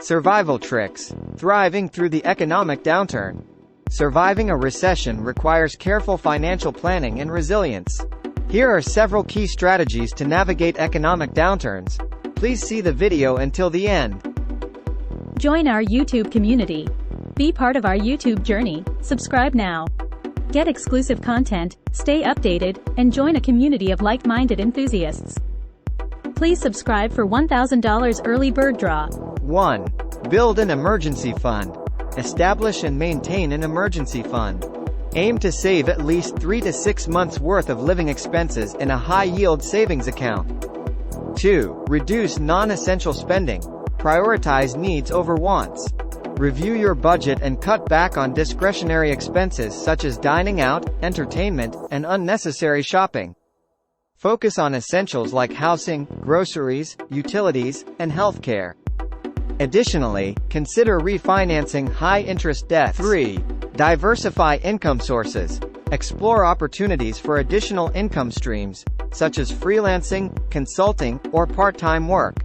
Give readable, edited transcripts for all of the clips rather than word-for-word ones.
Survival tricks. Thriving through the economic downturn. Surviving a recession requires careful financial planning and resilience. Here are several key strategies to navigate economic downturns. Please see the video until the end. Join our YouTube community. Be part of our YouTube journey. Subscribe now. Get exclusive content, stay updated, and join a community of like-minded enthusiasts. Please subscribe for $1,000 early bird draw. 1. Build an emergency fund. Establish and maintain an emergency fund. Aim to save at least 3 to 6 months' worth of living expenses in a high-yield savings account. 2. Reduce non-essential spending. Prioritize needs over wants. Review your budget and cut back on discretionary expenses such as dining out, entertainment, and unnecessary shopping. Focus on essentials like housing, groceries, utilities, and healthcare. Additionally, consider refinancing high-interest debts. 3. Diversify income sources. Explore opportunities for additional income streams, such as freelancing, consulting, or part-time work.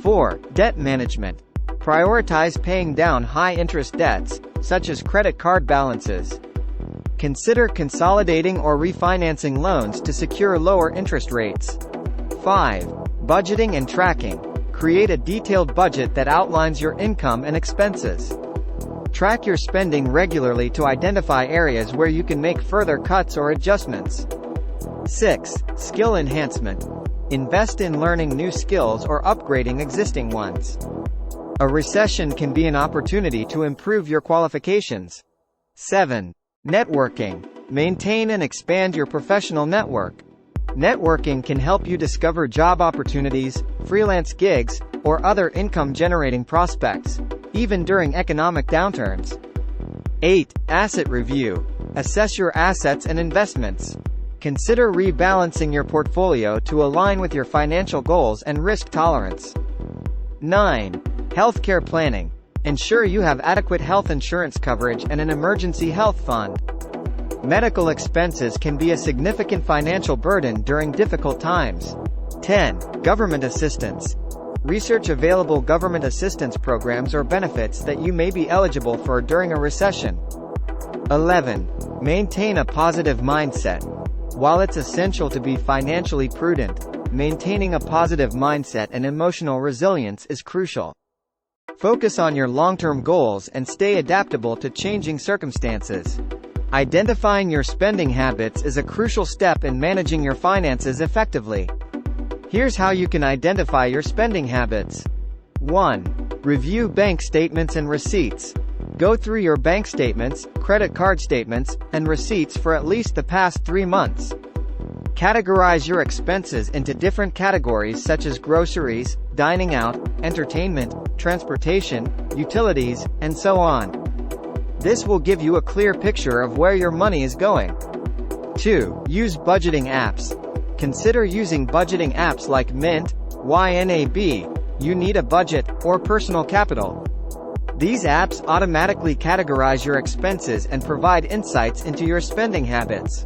4. Debt management. Prioritize paying down high-interest debts, such as credit card balances. Consider consolidating or refinancing loans to secure lower interest rates. 5. Budgeting and tracking. Create a detailed budget that outlines your income and expenses. Track your spending regularly to identify areas where you can make further cuts or adjustments. 6. Skill enhancement. Invest in learning new skills or upgrading existing ones. A recession can be an opportunity to improve your qualifications. 7. Networking. Maintain and expand your professional network. Networking can help you discover job opportunities, freelance gigs, or other income-generating prospects, even during economic downturns. 8. Asset review. Assess your assets and investments. Consider rebalancing your portfolio to align with your financial goals and risk tolerance. 9. Healthcare planning. Ensure you have adequate health insurance coverage and an emergency health fund. Medical expenses can be a significant financial burden during difficult times. 10. Government assistance. Research available government assistance programs or benefits that you may be eligible for during a recession. 11. Maintain a positive mindset. While it's essential to be financially prudent, maintaining a positive mindset and emotional resilience is crucial. Focus on your long-term goals and stay adaptable to changing circumstances. Identifying your spending habits is a crucial step in managing your finances effectively. Here's how you can identify your spending habits. 1. Review bank statements and receipts. Go through your bank statements, credit card statements, and receipts for at least the past 3 months. Categorize your expenses into different categories such as groceries, dining out, entertainment, transportation, utilities, and so on. This will give you a clear picture of where your money is going. 2. Use budgeting apps. Consider using budgeting apps like Mint, YNAB, You Need a Budget, or Personal Capital. These apps automatically categorize your expenses and provide insights into your spending habits.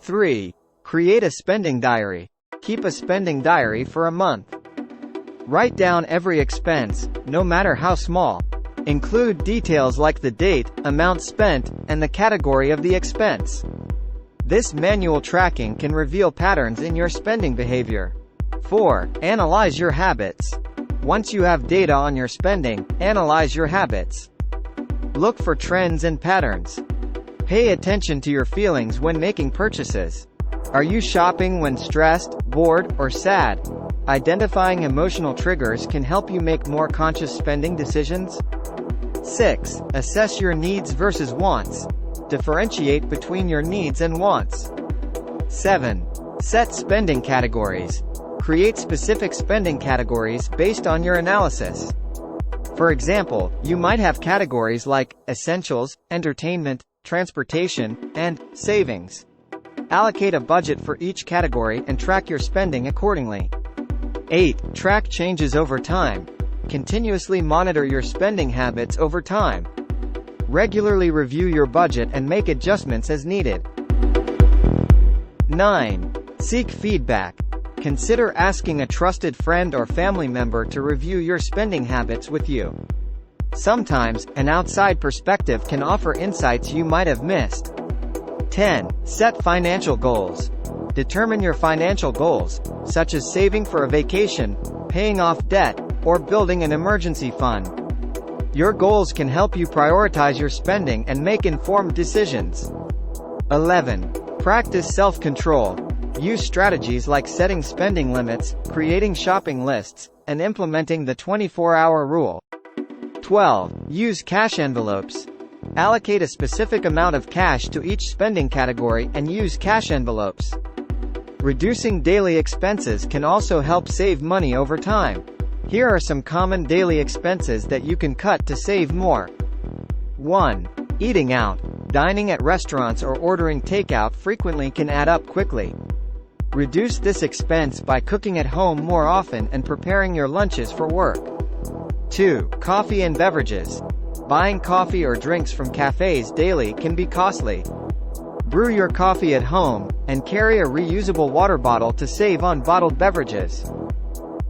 3. Create a spending diary. Keep a spending diary for a month. Write down every expense, no matter how small. Include details like the date, amount spent, and the category of the expense. This manual tracking can reveal patterns in your spending behavior. 4. Analyze your habits. Once you have data on your spending, analyze your habits. Look for trends and patterns. Pay attention to your feelings when making purchases. Are you shopping when stressed, bored, or sad? Identifying emotional triggers can help you make more conscious spending decisions. 6. Assess your needs versus wants. Differentiate between your needs and wants. 7. Set spending categories. Create specific spending categories based on your analysis. For example, you might have categories like essentials, entertainment, transportation, and savings. Allocate a budget for each category and track your spending accordingly. 8. Track changes over time. Continuously monitor your spending habits over time. Regularly review your budget and make adjustments as needed. 9. Seek feedback. Consider asking a trusted friend or family member to review your spending habits with you. Sometimes, an outside perspective can offer insights you might have missed. 10. Set financial goals. Determine your financial goals, such as saving for a vacation, paying off debt, or building an emergency fund. Your goals can help you prioritize your spending and make informed decisions. 11. Practice self-control. Use strategies like setting spending limits, creating shopping lists, and implementing the 24-hour rule. 12. Use cash envelopes. Allocate a specific amount of cash to each spending category and use cash envelopes. Reducing daily expenses can also help save money over time. Here are some common daily expenses that you can cut to save more. 1. Eating out. Dining at restaurants or ordering takeout frequently can add up quickly. Reduce this expense by cooking at home more often and preparing your lunches for work. 2. Coffee and beverages. Buying coffee or drinks from cafes daily can be costly. Brew your coffee at home, and carry a reusable water bottle to save on bottled beverages.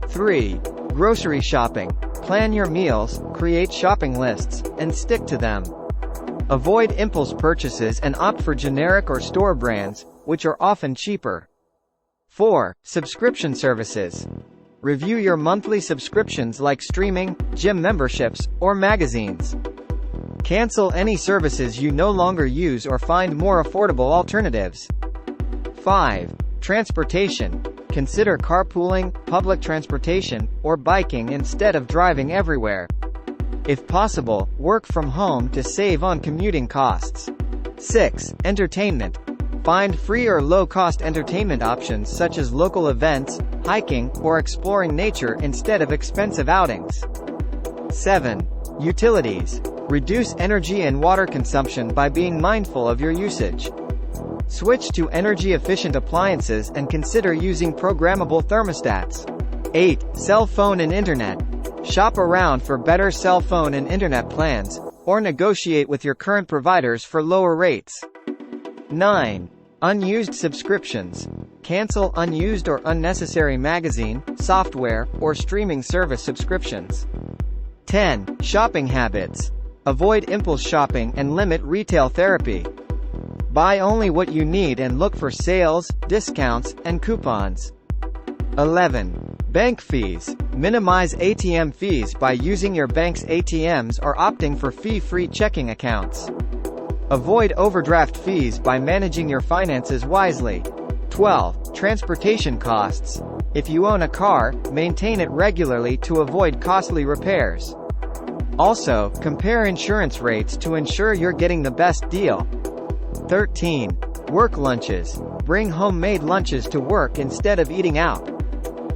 3. Grocery shopping. Plan your meals, create shopping lists, and stick to them. Avoid impulse purchases and opt for generic or store brands, which are often cheaper. 4. Subscription services. Review your monthly subscriptions like streaming, gym memberships, or magazines. Cancel any services you no longer use or find more affordable alternatives. 5. Transportation. Consider carpooling, public transportation, or biking instead of driving everywhere. If possible, work from home to save on commuting costs. 6. Entertainment. Find free or low-cost entertainment options such as local events, hiking, or exploring nature instead of expensive outings. 7. Utilities. Reduce energy and water consumption by being mindful of your usage. Switch to energy-efficient appliances and consider using programmable thermostats. 8. Cell phone and internet. Shop around for better cell phone and internet plans, or negotiate with your current providers for lower rates. 9. Unused subscriptions. Cancel unused or unnecessary magazine, software, or streaming service subscriptions. 10. Shopping habits. Avoid impulse shopping and limit retail therapy. Buy only what you need and look for sales, discounts, and coupons. 11. Bank fees. Minimize ATM fees by using your bank's ATMs or opting for fee-free checking accounts. Avoid overdraft fees by managing your finances wisely. 12. Transportation costs. If you own a car, maintain it regularly to avoid costly repairs. Also, compare insurance rates to ensure you're getting the best deal. 13. Work lunches. Bring homemade lunches to work instead of eating out.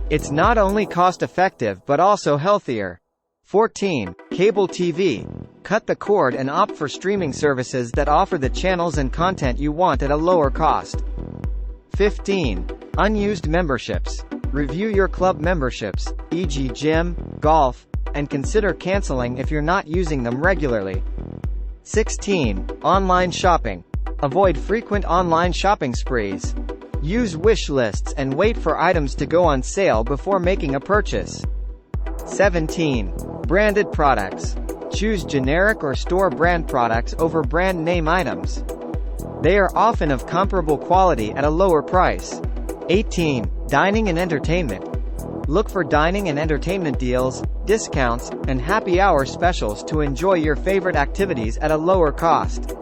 It's not only cost-effective but also healthier. 14. Cable TV. Cut the cord and opt for streaming services that offer the channels and content you want at a lower cost. 15. Unused memberships. Review your club memberships, e.g. gym, golf, and consider canceling if you're not using them regularly. 16. Online shopping. Avoid frequent online shopping sprees. Use wish lists and wait for items to go on sale before making a purchase. 17. Branded products. Choose generic or store brand products over brand name items. They are often of comparable quality at a lower price. 18. Dining and entertainment. Look for dining and entertainment deals, discounts, and happy hour specials to enjoy your favorite activities at a lower cost.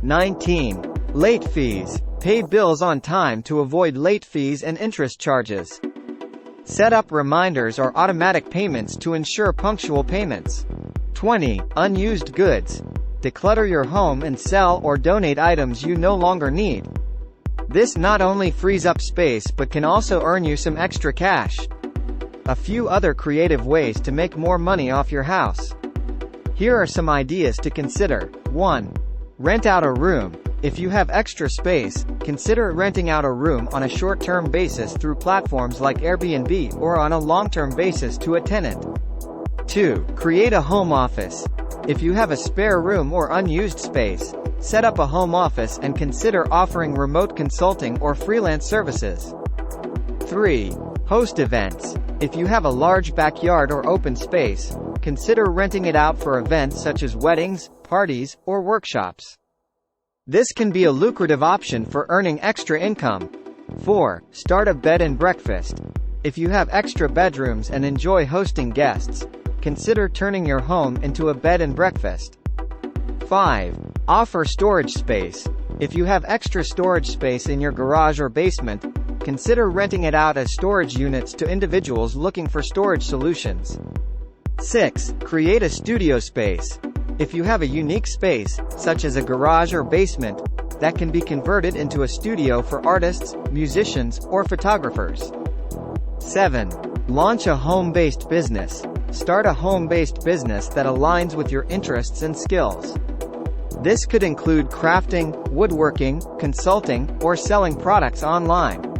19. Late fees. Pay bills on time to avoid late fees and interest charges. Set up reminders or automatic payments to ensure punctual payments. 20. Unused goods. Declutter your home and sell or donate items you no longer need. This not only frees up space but can also earn you some extra cash. A few other creative ways to make more money off your house. Here are some ideas to consider. 1. Rent out a room. If you have extra space, consider renting out a room on a short-term basis through platforms like Airbnb or on a long-term basis to a tenant. 2. Create a home office. If you have a spare room or unused space, set up a home office and consider offering remote consulting or freelance services. 3. Host events. If you have a large backyard or open space, consider renting it out for events such as weddings, parties, or workshops. This can be a lucrative option for earning extra income. 4. Start a bed and breakfast. If you have extra bedrooms and enjoy hosting guests, consider turning your home into a bed and breakfast. 5. Offer storage space. If you have extra storage space in your garage or basement, consider renting it out as storage units to individuals looking for storage solutions. 6. Create a studio space. If you have a unique space, such as a garage or basement, that can be converted into a studio for artists, musicians, or photographers. 7. Launch a home-based business. Start a home-based business that aligns with your interests and skills. This could include crafting, woodworking, consulting, or selling products online.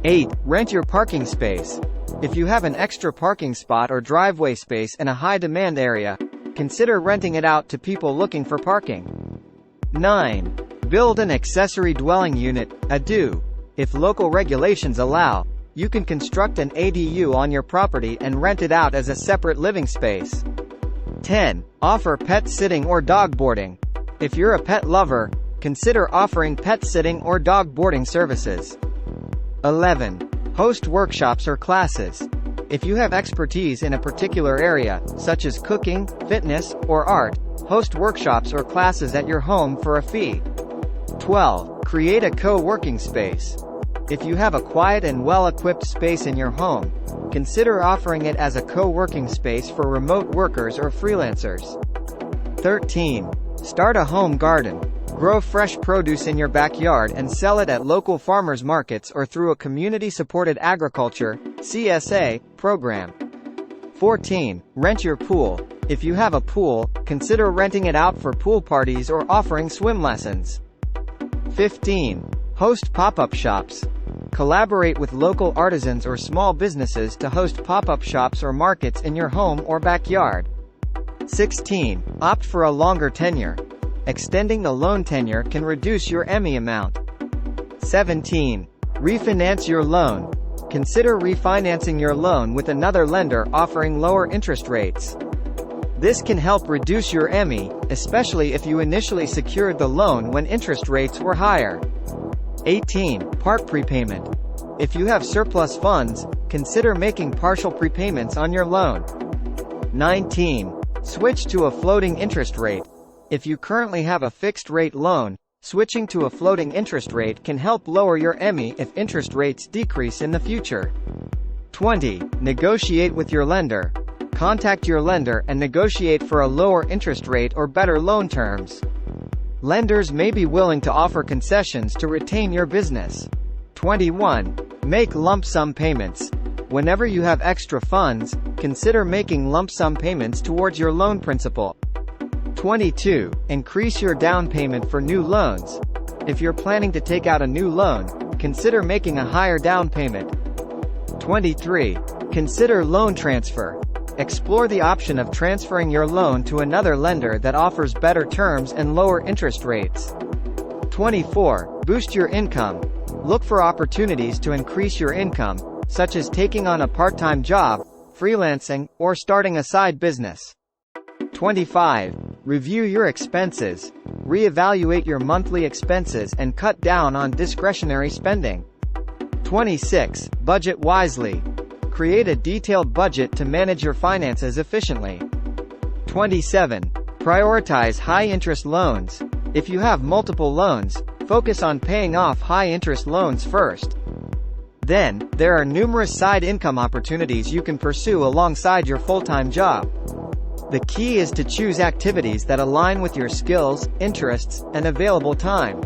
8. Rent your parking space. If you have an extra parking spot or driveway space in a high-demand area, consider renting it out to people looking for parking. 9. Build an accessory dwelling unit, ADU. If local regulations allow, you can construct an ADU on your property and rent it out as a separate living space. 10. Offer pet sitting or dog boarding. If you're a pet lover, consider offering pet sitting or dog boarding services. 11. Host workshops or classes. If you have expertise in a particular area, such as cooking, fitness, or art, host workshops or classes at your home for a fee. 12. Create a co-working space. If you have a quiet and well-equipped space in your home, consider offering it as a co-working space for remote workers or freelancers. 13. Start a home garden. Grow fresh produce in your backyard and sell it at local farmers markets or through a community-supported agriculture (CSA) program. 14. Rent your pool. If you have a pool, consider renting it out for pool parties or offering swim lessons. 15. Host pop-up shops. Collaborate with local artisans or small businesses to host pop-up shops or markets in your home or backyard. 16. Opt for a longer tenure. Extending the loan tenure can reduce your EMI amount. 17. Refinance your loan. Consider refinancing your loan with another lender offering lower interest rates. This can help reduce your EMI, especially if you initially secured the loan when interest rates were higher. 18. Part prepayment. If you have surplus funds, consider making partial prepayments on your loan. 19. Switch to a floating interest rate. If you currently have a fixed-rate loan, switching to a floating interest rate can help lower your EMI if interest rates decrease in the future. 20. Negotiate with your lender. Contact your lender and negotiate for a lower interest rate or better loan terms. Lenders may be willing to offer concessions to retain your business. 21. Make lump sum payments. Whenever you have extra funds, consider making lump sum payments towards your loan principal. 22. Increase your down payment for new loans. If you're planning to take out a new loan, consider making a higher down payment. 23. Consider loan transfer. Explore the option of transferring your loan to another lender that offers better terms and lower interest rates. 24. Boost your income. Look for opportunities to increase your income, such as taking on a part-time job, freelancing, or starting a side business. 25. Review your expenses. Reevaluate your monthly expenses and cut down on discretionary spending. 26. Budget wisely. Create a detailed budget to manage your finances efficiently. 27. Prioritize high-interest loans. If you have multiple loans, focus on paying off high-interest loans first. Then, there are numerous side income opportunities you can pursue alongside your full-time job. The key is to choose activities that align with your skills, interests, and available time.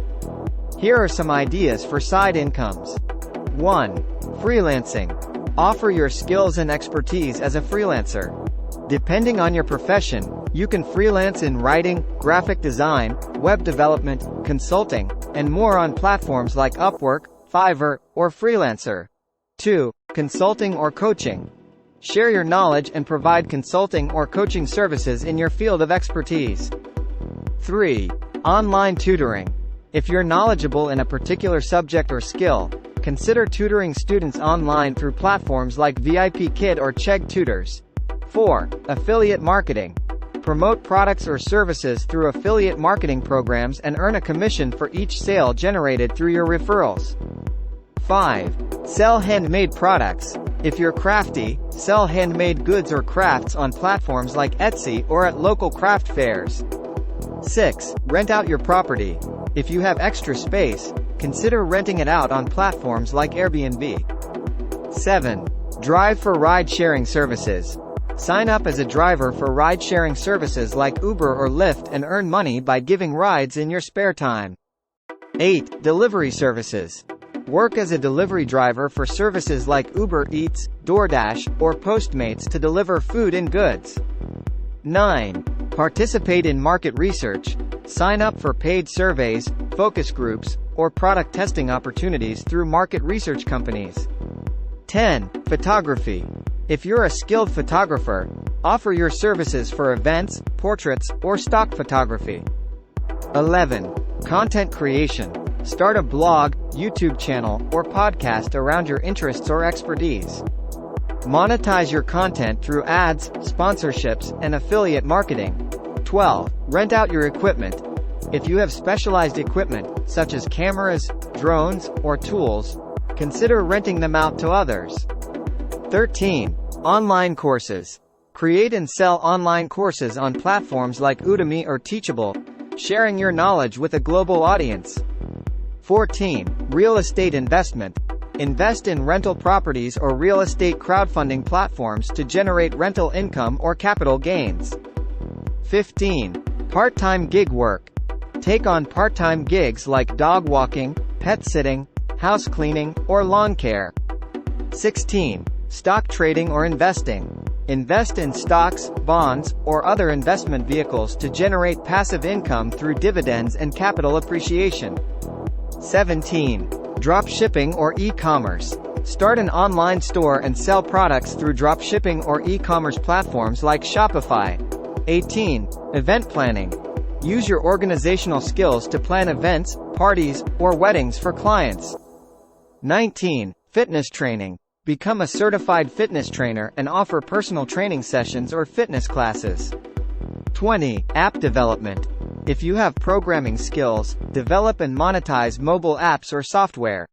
Here are some ideas for side incomes. 1. Freelancing. Offer your skills and expertise as a freelancer. Depending on your profession, you can freelance in writing, graphic design, web development, consulting, and more on platforms like Upwork, Fiverr, or Freelancer. 2. Consulting or coaching. Share your knowledge and provide consulting or coaching services in your field of expertise. 3. Online tutoring. If you're knowledgeable in a particular subject or skill, Consider tutoring students online through platforms like VIP Kid or Chegg Tutors. 4. Affiliate marketing. Promote products or services through affiliate marketing programs and earn a commission for each sale generated through your referrals. 5. Sell handmade products. If you're crafty, sell handmade goods or crafts on platforms like Etsy or at local craft fairs. 6. Rent out your property. If you have extra space, consider renting it out on platforms like Airbnb. 7. Drive for ride-sharing services. Sign up as a driver for ride-sharing services like Uber or Lyft and earn money by giving rides in your spare time. 8. Delivery services. Work as a delivery driver for services like Uber Eats, DoorDash, or Postmates to deliver food and goods. 9. Participate in market research. Sign up for paid surveys, focus groups, or product testing opportunities through market research companies. 10. Photography. If you're a skilled photographer, offer your services for events, portraits, or stock photography. 11. Content creation. Start a blog, YouTube channel, or podcast around your interests or expertise. Monetize your content through ads, sponsorships, and affiliate marketing. 12. Rent out your equipment. If you have specialized equipment, such as cameras, drones, or tools, consider renting them out to others. 13. Online courses. Create and sell online courses on platforms like Udemy or Teachable, sharing your knowledge with a global audience. 14. Real estate investment. Invest in rental properties or real estate crowdfunding platforms to generate rental income or capital gains. 15. Part-time gig work. Take on part-time gigs like dog walking, pet sitting, house cleaning, or lawn care. 16. Stock trading or investing. Invest in stocks, bonds, or other investment vehicles to generate passive income through dividends and capital appreciation. 17. Drop shipping or e-commerce. Start an online store and sell products through drop shipping or e-commerce platforms like Shopify. 18. Event planning. Use your organizational skills to plan events, parties, or weddings for clients. 19. Fitness training. Become a certified fitness trainer and offer personal training sessions or fitness classes. 20. App development. If you have programming skills, develop and monetize mobile apps or software.